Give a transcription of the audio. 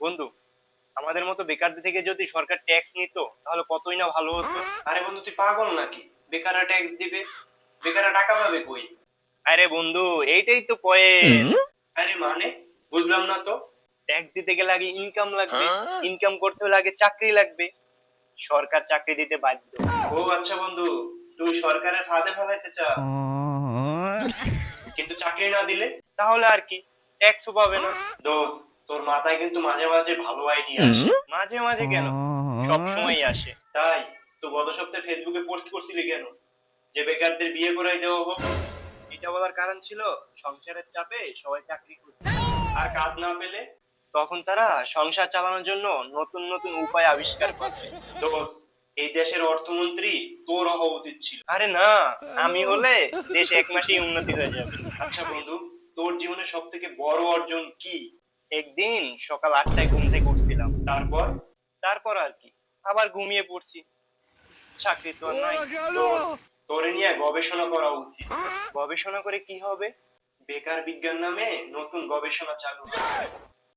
বন্ধু, আমাদের মতো বেকারদের থেকে যদি সরকার ট্যাক্স নিত তাহলে কতই না ভালো হতো। আরে বন্ধু, তুই পাগল নাকি? বেকাররা ট্যাক্স দিবে? বেকাররা টাকা পাবে কই? আরে বন্ধু, এইটাই তো পয়েন্ট। আরে মানে, বুঝলাম না তো। ট্যাক্স দিতে গেলে আগে ইনকাম লাগবে, ইনকাম করতে হলে আগে চাকরি লাগবে। সরকার চাকরি দিতে বাধ্য। ও আচ্ছা বন্ধু, তুই সরকারের ফাঁদে ফেলাইতে চাস, কিন্তু চাকরি না দিলে তাহলে আর কি, ট্যাক্সও পাবে না। দোস্ত, তোর মাথায় কিন্তু মাঝে মাঝে ভালো আইডিয়া আসে। মাঝে মাঝে কেন, সব সময় আসে। তাই তো গত সপ্তাহে ফেসবুকে পোস্ট করছিলি কেন, যে বেকারদের বিয়ে করাই দেওয়া হোক? এটা বলার কারণ ছিল সংসারের চাপে সবাই চাকরি করছে, আর কাজ না পেলে তখন তারা সংসার চালানোর জন্য নতুন নতুন উপায় আবিষ্কার করবে। দোস্ত, এই দেশের অর্থমন্ত্রী তোর হওয়া উচিত ছিল। আরে না, আমি হলে দেশ এক মাসেই উন্নতি হয়ে যাবে। আচ্ছা বন্ধু, তোর জীবনে সব থেকে বড় অর্জন কি? একদিন সকাল 8টায় ঘুম থেকে উঠছিলাম, তারপর তারপর আর কি, আবার ঘুমিয়ে পড়ছি। চাকরি তো আর নাই। দোস্ত, তোরে নিয়ে গবেষণা করা উচিত। গবেষণা করে কি হবে? বেকার বিজ্ঞান নামে নতুন গবেষণা চালু হবে।